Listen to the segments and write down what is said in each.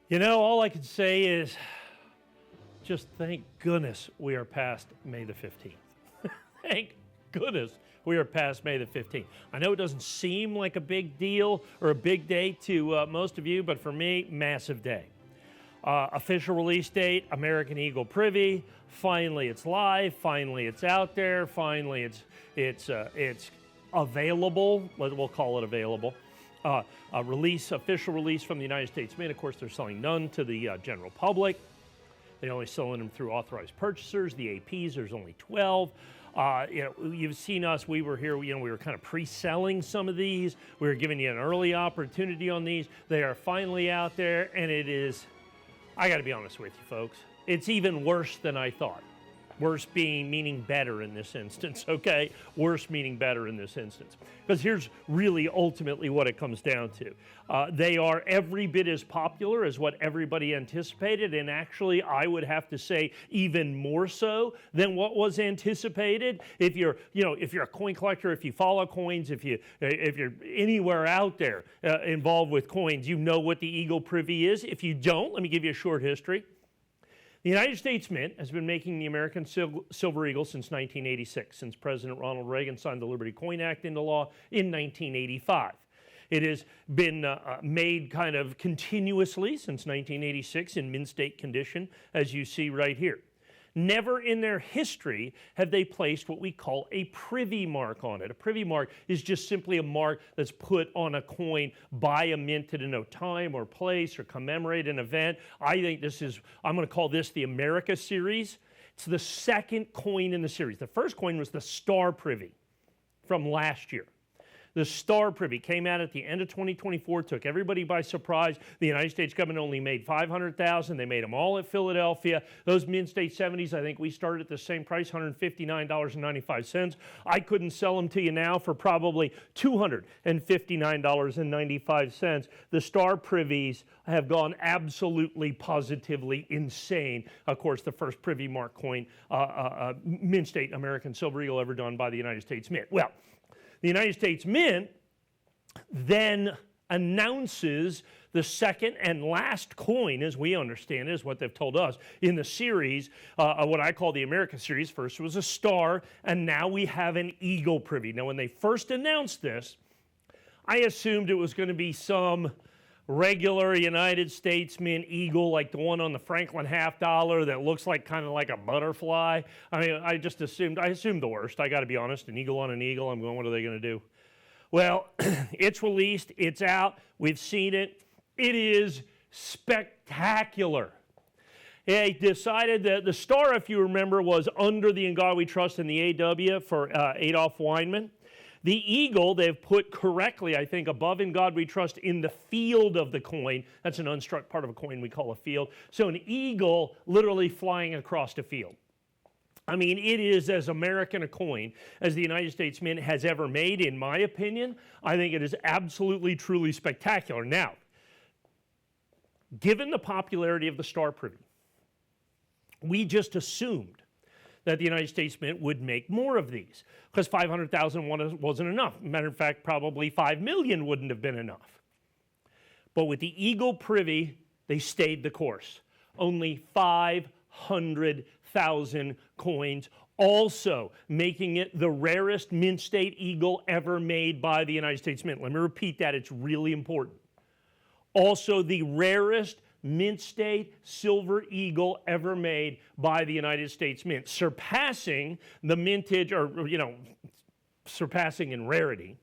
You know, all I can say is just thank goodness we are past May the 15th. Thank goodness we are past May the 15th. I know it doesn't seem like a big deal or a big day to most of you, but for me, massive day. Official release date, American Eagle Privy. Finally, it's live. Finally, it's out there. Finally, it's available. We'll call it available. Official release from the United States Mint. Of course, they're selling none to the general public. They're only selling them through authorized purchasers. The APs, there's only 12. You've seen us. We were here. We were kind of pre-selling some of these. We were giving you an early opportunity on these. They are finally out there, and it is. I got to be honest with you, folks. It's even worse than I thought. Worse meaning better in this instance, okay? Worse meaning better in this instance. Because here's really ultimately what it comes down to. They are every bit as popular as what everybody anticipated, and actually I would have to say even more so than what was anticipated. If you're a coin collector, if you follow coins, if you're anywhere out there involved with coins, you know what the Eagle Privy is. If you don't, let me give you a short history. The United States Mint has been making the American Silver Eagle since 1986, since President Ronald Reagan signed the Liberty Coin Act into law in 1985. It has been made kind of continuously since 1986 in mint state condition, as you see right here. Never in their history have they placed what we call a privy mark on it. A privy mark is just simply a mark that's put on a coin by a mint to denote time or place or commemorate an event. I think I'm going to call this the America series. It's the second coin in the series. The first coin was the Star Privy from last year. The Star Privy came out at the end of 2024, took everybody by surprise. The United States government only made 500,000. They made them all at Philadelphia. Those mint state 70s, I think we started at the same price, $159.95. I couldn't sell them to you now for probably $259.95. The Star Privies have gone absolutely, positively insane. Of course, the first Privy mark coin, mint state American Silver Eagle ever done by the United States Mint. Well, the United States Mint then announces the second and last coin, as we understand it, is what they've told us, in the series, what I call the America series. First was a Star, and now we have an Eagle Privy. Now, when they first announced this, I assumed it was going to be some regular United States Mint Eagle, like the one on the Franklin $50 that looks like kind of like a butterfly. I mean, I assumed the worst. I got to be honest, an eagle on an eagle. I'm going, what are they going to do? Well, it's released. It's out. We've seen it. It is spectacular. They decided that the Star, if you remember, was under the In God We Trust and the AW for Adolph Weinman. The eagle, they've put correctly, I think, above In God We Trust in the field of the coin. That's an unstruck part of a coin we call a field. So an eagle literally flying across a field. I mean, it is as American a coin as the United States Mint has ever made, in my opinion. I think it is absolutely, truly spectacular. Now, given the popularity of the Star Privy, we just assumed that the United States Mint would make more of these, because 500,000 wasn't enough. Matter of fact, probably 5 million wouldn't have been enough. But with the Eagle Privy, they stayed the course. Only 500,000 coins, also making it the rarest mint state eagle ever made by the United States Mint. Let me repeat that, it's really important. Also the rarest mint state silver eagle ever made by the United States Mint, surpassing the mintage, surpassing in rarity,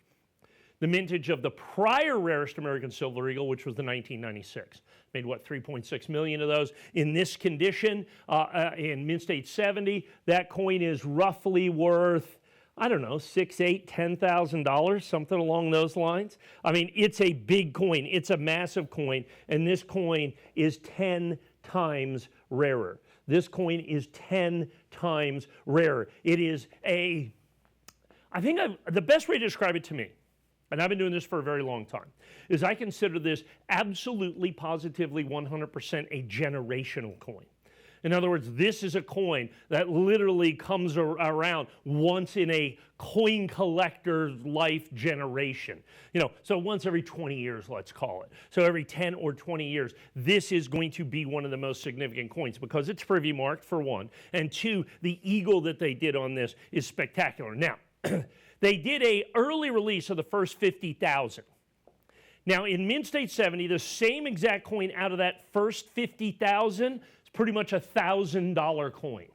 the mintage of the prior rarest American silver eagle, which was the 1996. Made, 3.6 million of those. In this condition, in mint state 70, that coin is roughly worth, I don't know, $6,000, $8,000, $10,000, something along those lines. I mean, it's a big coin. It's a massive coin, and this coin is 10 times rarer. This coin is 10 times rarer. It is the best way to describe it to me, and I've been doing this for a very long time, is I consider this absolutely, positively, 100% a generational coin. In other words, this is a coin that literally comes around once in a coin collector's life generation. So once every 20 years, let's call it. So every 10 or 20 years, this is going to be one of the most significant coins because it's Privy marked, for one, and two, the eagle that they did on this is spectacular. Now, they did an early release of the first 50,000. Now, in Mint State 70, the same exact coin out of that first 50,000 is pretty much a $1,000 coin.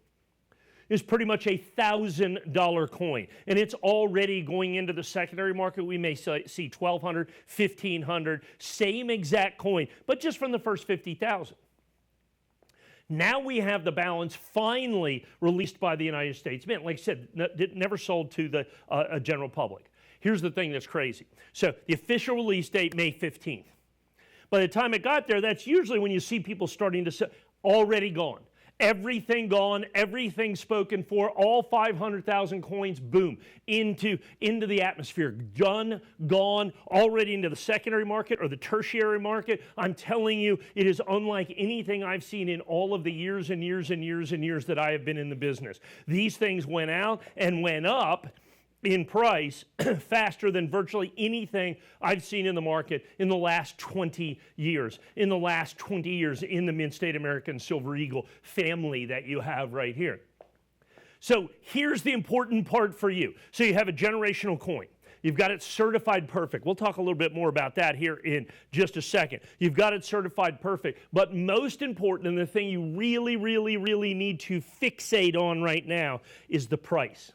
It's pretty much a $1,000 coin. And it's already going into the secondary market. We may see $1,200, $1,500, same exact coin, but just from the first 50,000. Now we have the balance finally released by the United States Mint. Like I said, it never sold to the general public. Here's the thing that's crazy. So the official release date, May 15th. By the time it got there, that's usually when you see people starting to sell. Already gone. Everything gone, everything spoken for, all 500,000 coins, boom, into the atmosphere. Done, gone, already into the secondary market or the tertiary market. I'm telling you, it is unlike anything I've seen in all of the years and years and years and years that I have been in the business. These things went out and went up in price faster than virtually anything I've seen in the market in the last 20 years. In the last 20 years in the Mint State American Silver Eagle family that you have right here. So here's the important part for you. So you have a generational coin. You've got it certified perfect. We'll talk a little bit more about that here in just a second. You've got it certified perfect. But most important, and the thing you really, really, really need to fixate on right now is the price.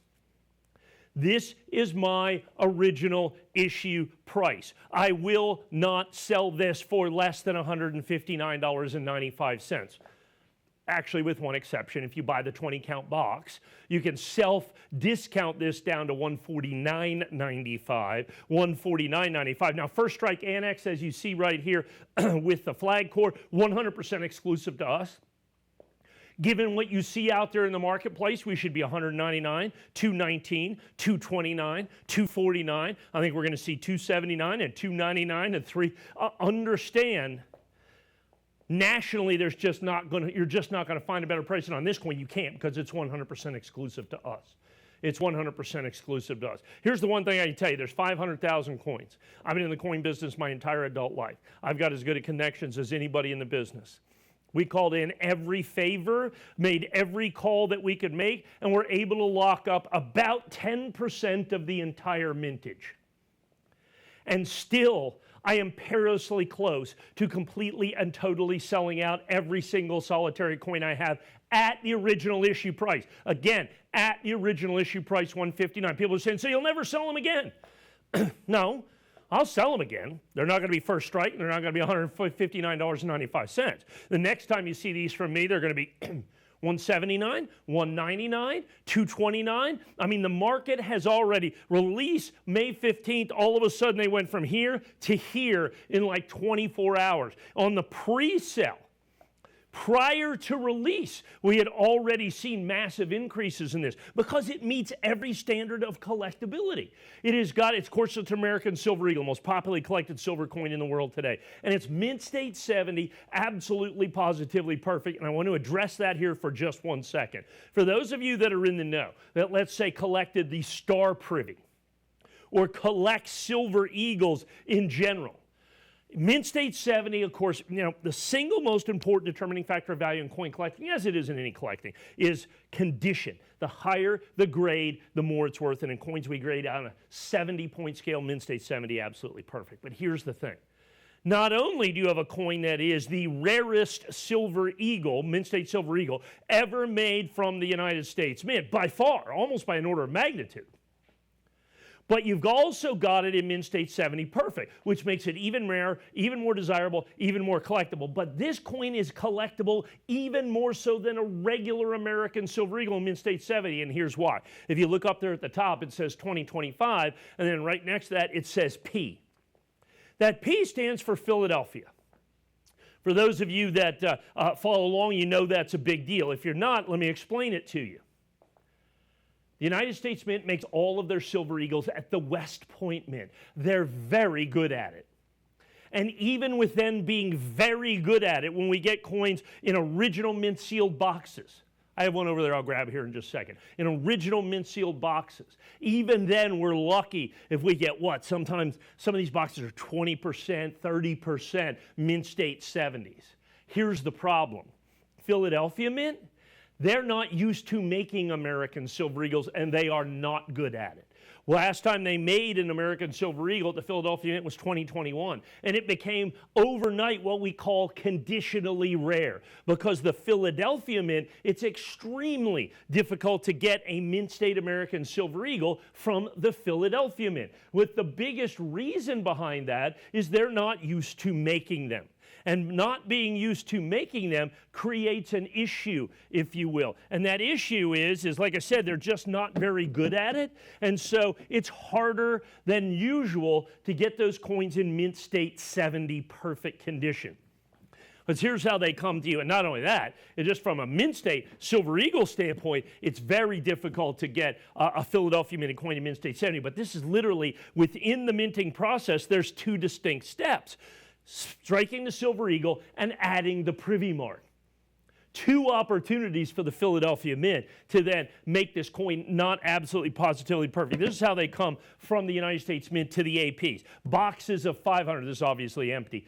This is my original issue price. I will not sell this for less than $159.95. Actually, with one exception, if you buy the 20-count box, you can self-discount this down to $149.95, $149.95. Now, First Strike Annex, as you see right here with the flag core, 100% exclusive to us. Given what you see out there in the marketplace, we should be $199, $219, $229, $249. I think we're going to see $279 and $299 and $3. Understand, nationally, you're just not going to find a better price. And on this coin, you can't because it's 100% exclusive to us. It's 100% exclusive to us. Here's the one thing I can tell you. There's 500,000 coins. I've been in the coin business my entire adult life. I've got as good at connections as anybody in the business. We called in every favor, made every call that we could make, and we're able to lock up about 10% of the entire mintage. And still, I am perilously close to completely and totally selling out every single solitary coin I have at the original issue price. Again, at the original issue price, $159. People are saying, so you'll never sell them again. No. I'll sell them again. They're not going to be First Strike, and they're not going to be $159.95. The next time you see these from me, they're going to be $179, $199, $229. I mean, the market has already released May 15th. All of a sudden, they went from here to here in like 24 hours. On the pre-sale, prior to release, we had already seen massive increases in this because it meets every standard of collectibility. It has got, of course, it's American Silver Eagle, most popularly collected silver coin in the world today. And it's Mint State 70, absolutely positively perfect. And I want to address that here for just 1 second. For those of you that are in the know, that let's say collected the Star Privy or collect silver eagles in general, Mint State 70, of course, the single most important determining factor of value in coin collecting, as it is in any collecting, is condition. The higher the grade, the more it's worth. And in coins, we grade on a 70-point scale. Mint State 70, absolutely perfect. But here's the thing. Not only do you have a coin that is the rarest silver eagle, Mint State Silver Eagle, ever made from the United States Mint, by far, almost by an order of magnitude. But you've also got it in Mint State 70 perfect, which makes it even rarer, even more desirable, even more collectible. But this coin is collectible even more so than a regular American Silver Eagle in Mint State 70, and here's why. If you look up there at the top, it says 2025, and then right next to that, it says P. That P stands for Philadelphia. For those of you that follow along, you know that's a big deal. If you're not, let me explain it to you. The United States Mint makes all of their Silver Eagles at the West Point Mint. They're very good at it. And even with them being very good at it, when we get coins in original mint sealed boxes, I have one over there I'll grab here in just a second, in original mint sealed boxes, even then we're lucky if we get what? Sometimes some of these boxes are 20%, 30% mint state 70s. Here's the problem. Philadelphia Mint, they're not used to making American Silver Eagles, and they are not good at it. Last time they made an American Silver Eagle at the Philadelphia Mint was 2021, and it became overnight what we call conditionally rare, because the Philadelphia Mint, it's extremely difficult to get a mint state American Silver Eagle from the Philadelphia Mint. With the biggest reason behind that is they're not used to making them. And not being used to making them creates an issue, if you will. And that issue is like I said, they're just not very good at it. And so it's harder than usual to get those coins in mint state 70 perfect condition. Because here's how they come to you. And not only that, it's just from a mint state Silver Eagle standpoint, it's very difficult to get a Philadelphia Mint coin in mint state 70. But this is literally within the minting process, there's two distinct steps. Striking the Silver Eagle and adding the Privy mark. Two opportunities for the Philadelphia Mint to then make this coin not absolutely positively perfect. This is how they come from the United States Mint to the APs. Boxes of 500, this is obviously empty,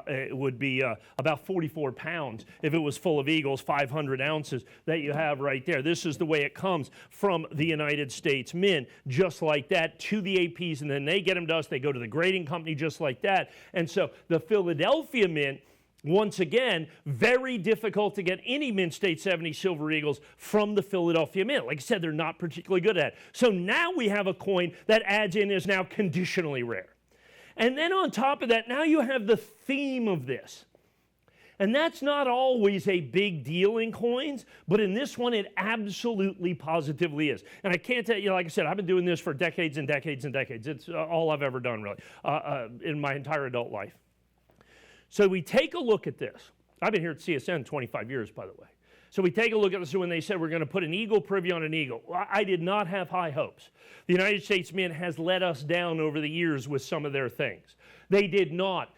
it would be about 44 pounds if it was full of Eagles, 500 ounces that you have right there. This is the way it comes from the United States Mint, just like that, to the APs, and then they get them to us, they go to the grading company just like that. And so the Philadelphia Mint, once again, very difficult to get any mint state 70 Silver Eagles from the Philadelphia Mint. Like I said, they're not particularly good at it. So now we have a coin that adds in is now conditionally rare. And then on top of that, now you have the theme of this. And that's not always a big deal in coins, but in this one it absolutely positively is. And I can't tell you, like I said, I've been doing this for decades and decades and decades. It's all I've ever done, really, in my entire adult life. So we take a look at this. I've been here at CSN 25 years, by the way. So we take a look at this when they said we're going to put an Eagle Privy on an Eagle. I did not have high hopes. The United States Mint has let us down over the years with some of their things. They did not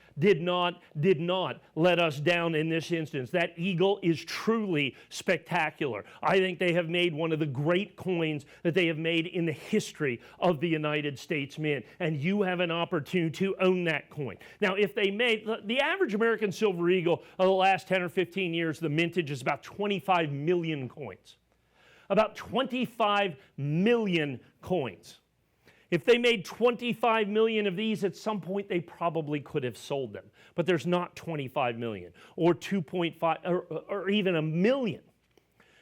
let us down in this instance. That Eagle is truly spectacular. I think they have made one of the great coins that they have made in the history of the United States Mint, and you have an opportunity to own that coin. Now, if they made, the average American Silver Eagle of the last 10 or 15 years, the mintage is about 25 million coins. About 25 million coins. If they made 25 million of these, at some point they probably could have sold them. But there's not 25 million or 2.5 or even a million.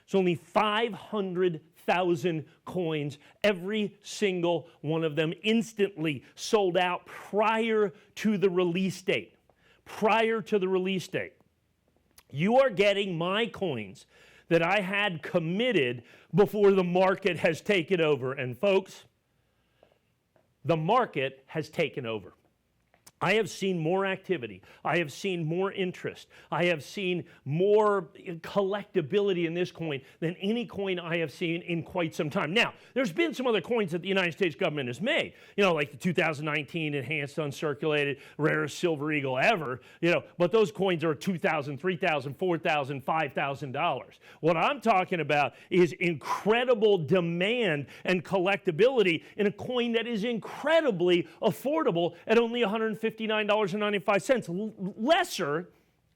It's only 500,000 coins, every single one of them instantly sold out prior to the release date. Prior to the release date. You are getting my coins that I had committed before the market has taken over. And folks, the market has taken over. I have seen more activity. I have seen more interest. I have seen more collectability in this coin than any coin I have seen in quite some time. Now, there's been some other coins that the United States government has made, like the 2019 enhanced uncirculated rarest silver eagle ever, but those coins are $2,000, $3,000, $4,000, $5,000. What I'm talking about is incredible demand and collectability in a coin that is incredibly affordable at only $159.95, lesser,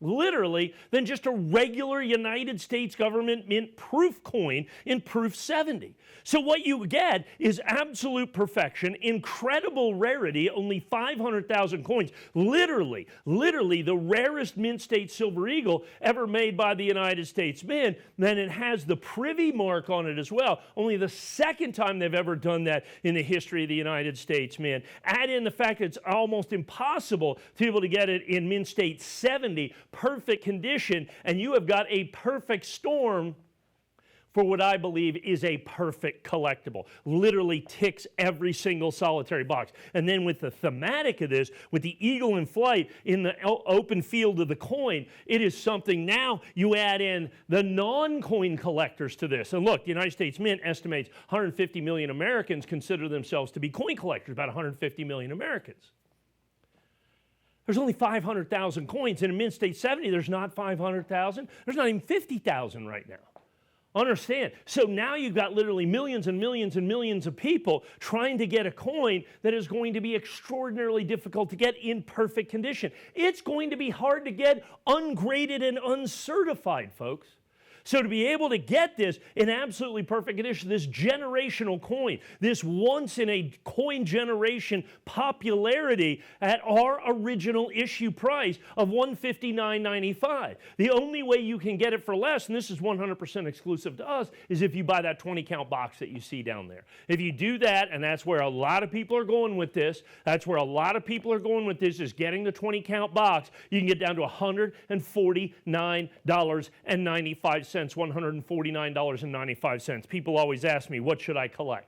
literally, than just a regular United States government mint proof coin in proof 70. So what you get is absolute perfection, incredible rarity, only 500,000 coins, literally the rarest mint state silver eagle ever made by the United States Mint. Then it has the Privy mark on it as well, only the second time they've ever done that in the history of the United States Mint. Add in the fact that it's almost impossible to be able to get it in mint state 70, perfect condition, and you have got a perfect storm for what I believe is a perfect collectible. Literally ticks every single solitary box. And then with the thematic of this, with the eagle in flight in the open field of the coin, it is something. Now you add in the non-coin collectors to this. And look, the United States Mint estimates 150 million Americans consider themselves to be coin collectors, about 150 million Americans. There's only 500,000 coins. In a Mint State 70, there's not 500,000. There's not even 50,000 right now. Understand? So now you've got literally millions and millions and millions of people trying to get a coin that is going to be extraordinarily difficult to get in perfect condition. It's going to be hard to get ungraded and uncertified, folks. So to be able to get this in absolutely perfect condition, this generational coin, this once in a coin generation popularity at our original issue price of $159.95. The only way you can get it for less, and this is 100% exclusive to us, is if you buy that 20 count box that you see down there. If you do that, and that's where a lot of people are going with this, is getting the 20 count box, you can get down to $149.95. $149.95. People always ask me, what should I collect?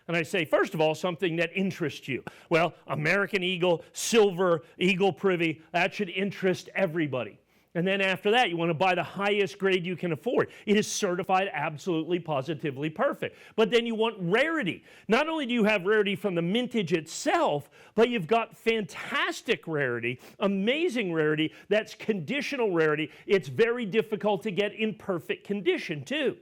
And I say, first of all, something that interests you. Well, American Eagle, Silver, Eagle Privy, that should interest everybody. And then after that, you want to buy the highest grade you can afford. It is certified absolutely, positively perfect. But then you want rarity. Not only do you have rarity from the mintage itself, but you've got fantastic rarity, amazing rarity, that's conditional rarity. It's very difficult to get in perfect condition, too.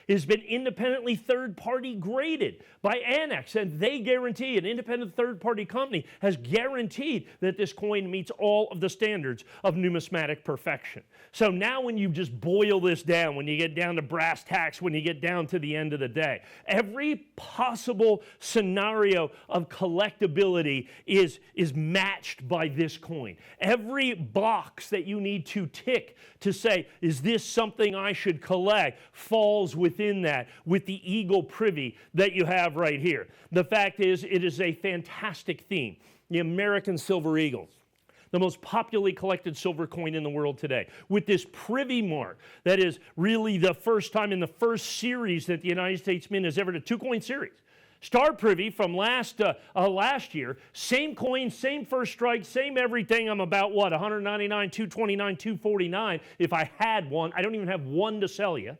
It has been independently third-party graded by Annex, and they guarantee, an independent third-party company has guaranteed that this coin meets all of the standards of numismatic perfection. So now when you just boil this down, when you get down to brass tacks, when you get down to the end of the day, every possible scenario of collectability is matched by this coin. Every box that you need to tick to say, is this something I should collect, falls within that with the Eagle Privy that you have right here. The fact is, it is a fantastic theme. The American Silver Eagle, the most popularly collected silver coin in the world today, with this Privy mark that is really the first time in the first series that the United States Mint has ever done, a two-coin series. Star Privy from last year, same coin, same first strike, same everything. I'm about, what, 199, 229, 249 if I had one. I don't even have one to sell you.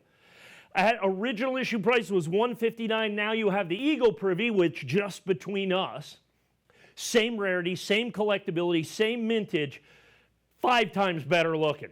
At original issue price was $159. Now you have the Eagle Privy, which just between us, same rarity, same collectability, same mintage, 5 times better looking.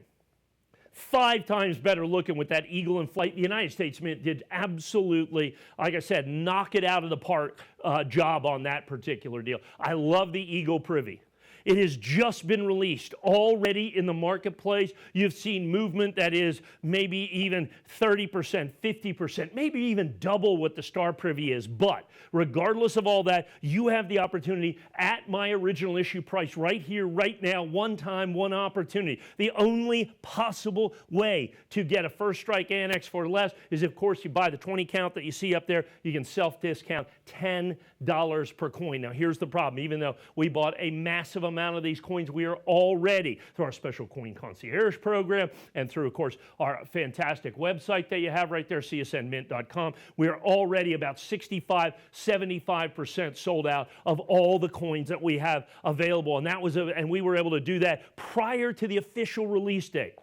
5 times better looking with that Eagle in flight. The United States Mint did absolutely, like I said, knock it out of the park job on that particular deal. I love the Eagle Privy. It has just been released already in the marketplace. You've seen movement that is maybe even 30%, 50%, maybe even double what the Star Privy is. But regardless of all that, you have the opportunity at my original issue price right here, right now, one time, one opportunity. The only possible way to get a first strike annex for less is, of course, you buy the 20 count that you see up there. You can self-discount $10 per coin. Now, here's the problem. Even though we bought a massive amount of these coins, we are already, through our special coin concierge program and through, of course, our fantastic website that you have right there, csnmint.com, we are already about 65, 75% sold out of all the coins that we have available. And we were able to do that prior to the official release date.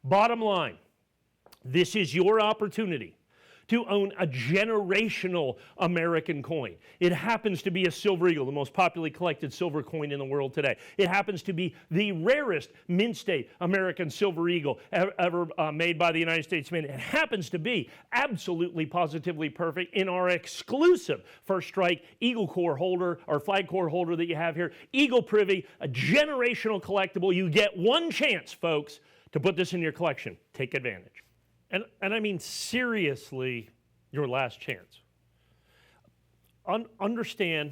Bottom line, this is your opportunity to own a generational American coin. It happens to be a Silver Eagle, the most popularly collected silver coin in the world today. It happens to be the rarest Mint State American Silver Eagle ever made by the United States Mint. It happens to be absolutely positively perfect in our exclusive First Strike Eagle Core holder, or flag core holder that you have here. Eagle Privy, a generational collectible. You get one chance, folks, to put this in your collection. Take advantage. And I mean, seriously, your last chance. Understand,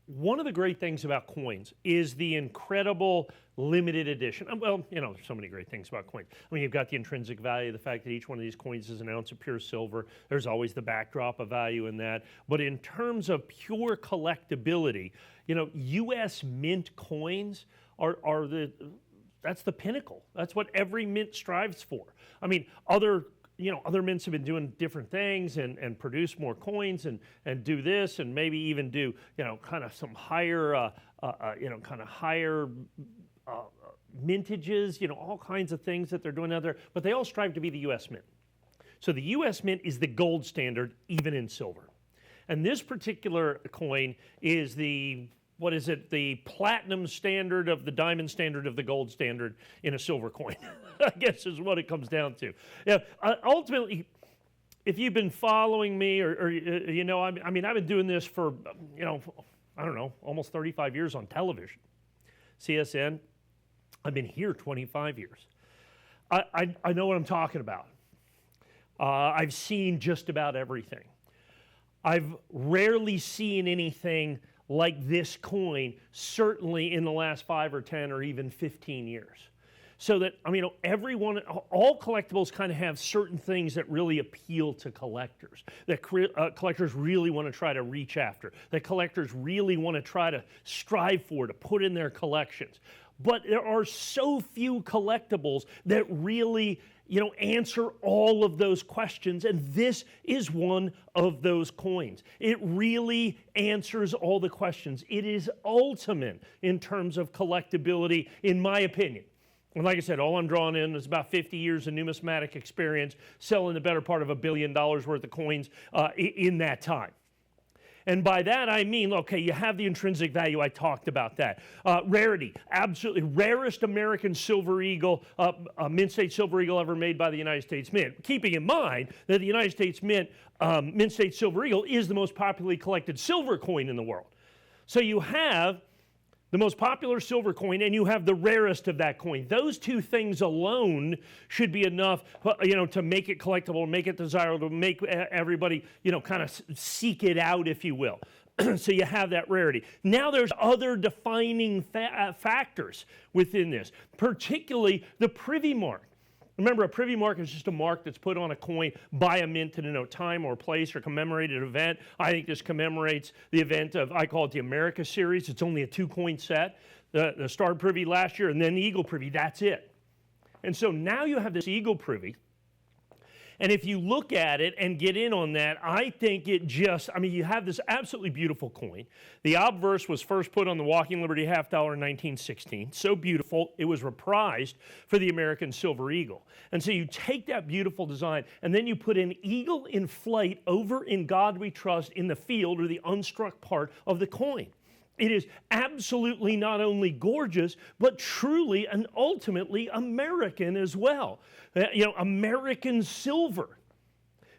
one of the great things about coins is the incredible limited edition. Well, you know, there's so many great things about coins. I mean, you've got the intrinsic value, the fact that each one of these coins is an ounce of pure silver. There's always the backdrop of value in that. But in terms of pure collectibility, you know, U.S. Mint coins are that's the pinnacle. That's what every mint strives for. I mean, other mints have been doing different things and produce more coins and do this and maybe even do, you know, kind of some higher, mintages, you know, all kinds of things that they're doing out there. But they all strive to be the U.S. Mint. So the U.S. Mint is the gold standard, even in silver. And this particular coin is the what is it, the platinum standard of the diamond standard of the gold standard in a silver coin, I guess is what it comes down to. Yeah, ultimately, if you've been following me or you know, I mean, I've been doing this for, you know, I don't know, almost 35 years on television. CSN, I've been here 25 years. I know what I'm talking about. I've seen just about everything. I've rarely seen anything like this coin, certainly in the last 5 or 10 or even 15 years. So that, I mean, all collectibles kind of have certain things that really appeal to collectors, that collectors really want to try to reach after, that collectors really want to try to strive for, to put in their collections. But there are so few collectibles that really, you know, answer all of those questions, and this is one of those coins. It really answers all the questions. It is ultimate in terms of collectability, in my opinion. And like I said, all I'm drawing in is about 50 years of numismatic experience, selling the better part of $1 billion worth of coins in that time. And by that I mean, okay, you have the intrinsic value, I talked about that. Rarity, absolutely rarest American silver eagle, Mint State silver eagle ever made by the United States Mint. Keeping in mind that the United States Mint, Mint State silver eagle is the most popularly collected silver coin in the world. So you have the most popular silver coin, and you have the rarest of that coin. Those two things alone should be enough, you know, to make it collectible, make it desirable, to make everybody, you know, kind of seek it out, if you will. So you have that rarity. Now there's other defining factors within this, particularly the Privy mark. Remember, a Privy mark is just a mark that's put on a coin by a mint to denote time or place or commemorate an event. I think this commemorates the event of, I call it the America series. It's only a 2-coin set. The Star Privy last year and then the Eagle Privy, that's it. And so now you have this Eagle Privy. And if you look at it and get in on that, I think it just, I mean, you have this absolutely beautiful coin. The obverse was first put on the Walking Liberty half dollar in 1916. So beautiful, it was reprised for the American Silver Eagle. And so you take that beautiful design and then you put an eagle in flight over in God We Trust in the field, or the unstruck part of the coin. It is absolutely not only gorgeous, but truly and ultimately American as well. You know, American silver,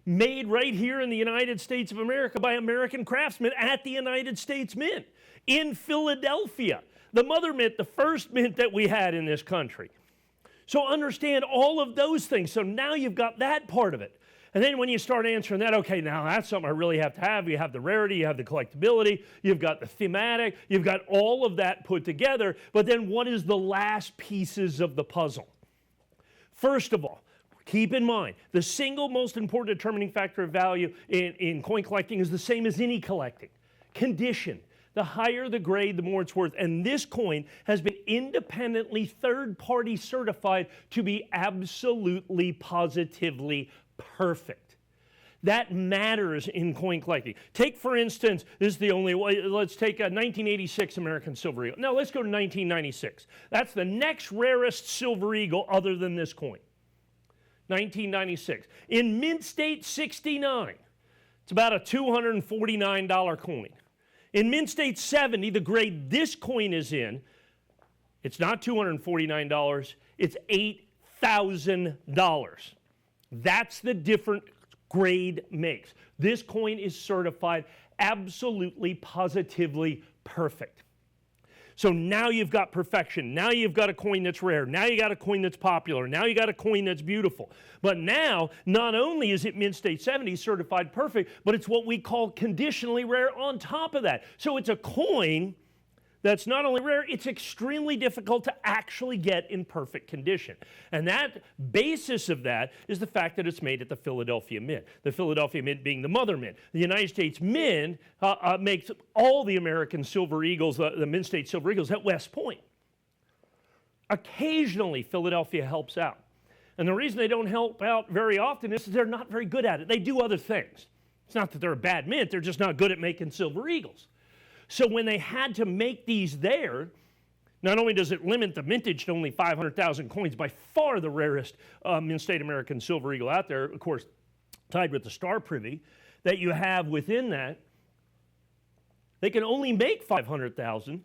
made right here in the United States of America by American craftsmen at the United States Mint in Philadelphia. The mother mint, the first mint that we had in this country. So understand all of those things. So now you've got that part of it. And then when you start answering that, okay, now that's something I really have to have. You have the rarity, you have the collectibility, you've got the thematic, you've got all of that put together. But then what is the last pieces of the puzzle? First of all, keep in mind, the single most important determining factor of value in coin collecting is the same as any collecting: condition. The higher the grade, the more it's worth. And this coin has been independently third-party certified to be absolutely, positively perfect. That matters in coin collecting. Take, for instance, this is the only way, let's take a 1986 American Silver Eagle. Now let's go to 1996. That's the next rarest Silver Eagle other than this coin. 1996. In Mint State 69, it's about a $249 coin. In Mint State 70, the grade this coin is in, it's not $249, it's $8,000. That's the different grade makes. This coin is certified absolutely, positively perfect. So now you've got perfection. Now you've got a coin that's rare. Now you got a coin that's popular. Now you got a coin that's beautiful. But now, not only is it Mint State 70 certified perfect, but it's what we call conditionally rare on top of that. So it's a coin that's not only rare, it's extremely difficult to actually get in perfect condition. And that basis of that is the fact that it's made at the Philadelphia Mint. The Philadelphia Mint being the mother mint. The United States Mint makes all the American Silver Eagles, the Mint State Silver Eagles, at West Point. Occasionally, Philadelphia helps out. And the reason they don't help out very often is they're not very good at it. They do other things. It's not that they're a bad mint, they're just not good at making Silver Eagles. So when they had to make these there, not only does it limit the mintage to only 500,000 coins, by far the rarest Mint State American Silver Eagle out there, of course, tied with the Star Privy, that you have within that, They can only make 500,000,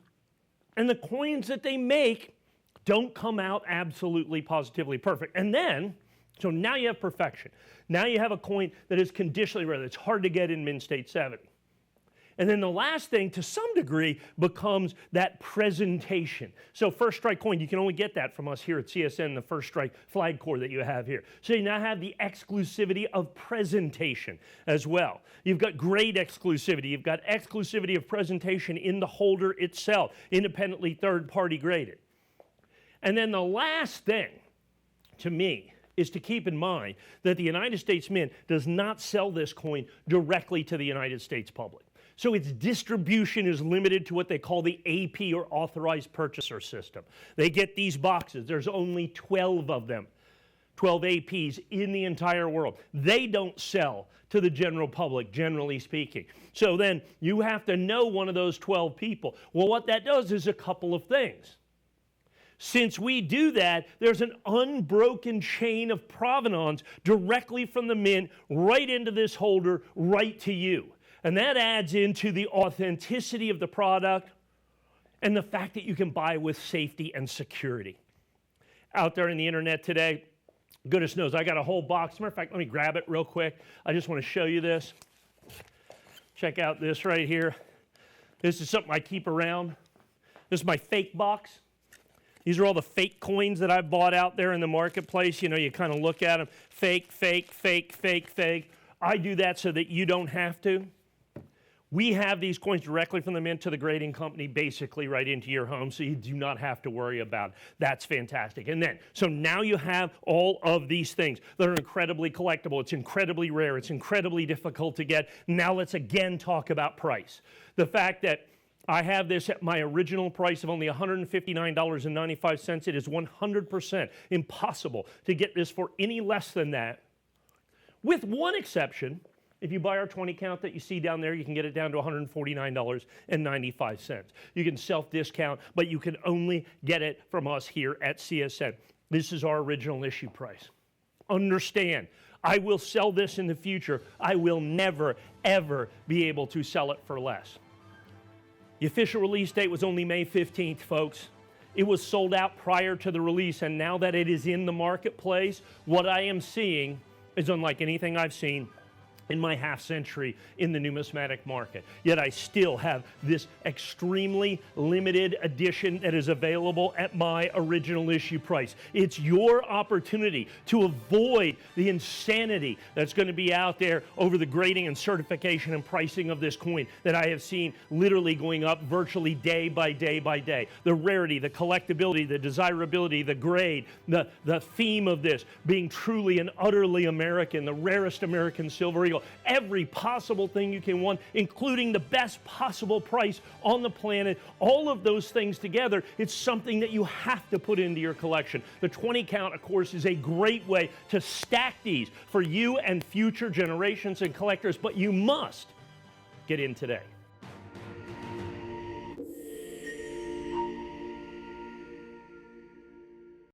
and the coins that they make don't come out absolutely positively perfect. And then, so now you have perfection. Now you have a coin that is conditionally rare, that's hard to get in Mint State 70. And then the last thing, to some degree, becomes that presentation. So First Strike coin, you can only get that from us here at CSN, the First Strike flag core that you have here. So you now have the exclusivity of presentation as well. You've got grade exclusivity. You've got exclusivity of presentation in the holder itself, independently third-party graded. And then the last thing, to me, is to keep in mind that the United States Mint does not sell this coin directly to the United States public. So its distribution is limited to what they call the AP, or authorized purchaser system. They get these boxes. There's only 12 of them, 12 APs in the entire world. They don't sell to the general public, generally speaking. So then you have to know one of those 12 people. Well, what that does is a couple of things. Since we do that, there's an unbroken chain of provenance directly from the mint right into this holder, right to you. And that adds into the authenticity of the product and the fact that you can buy with safety and security. Out there in the internet today, goodness knows, I got a whole box. As a matter of fact, let me grab it real quick. I just want to show you this. Check out this right here. This is something I keep around. This is my fake box. These are all the fake coins that I've bought out there in the marketplace. You know, you kind of look at them, fake, fake, fake, fake, fake. I do that so that you don't have to. We have these coins directly from the mint to the grading company, basically right into your home, so you do not have to worry about it. That's fantastic. And then, so now you have all of these things that are incredibly collectible. It's incredibly rare. It's incredibly difficult to get. Now let's again talk about price. The fact that I have this at my original price of only $159.95. It is 100% impossible to get this for any less than that, with one exception. If you buy our 20 count that you see down there, you can get it down to $149.95. You can self-discount, but you can only get it from us here at CSN. This is our original issue price. Understand, I will sell this in the future. I will never, ever be able to sell it for less. The official release date was only May 15th, folks. It was sold out prior to the release, and now that it is in the marketplace, what I am seeing is unlike anything I've seen in my half century in the numismatic market. Yet I still have this extremely limited edition that is available at my original issue price. It's your opportunity to avoid the insanity that's going to be out there over the grading and certification and pricing of this coin that I have seen literally going up virtually day by day by day. The rarity, the collectibility, the desirability, the grade, the theme of this being truly and utterly American, the rarest American silver eagle. Every possible thing you can want, including the best possible price on the planet. All of those things together, it's something that you have to put into your collection. The 20 count, of course, is a great way to stack these for you and future generations and collectors, but you must get in today.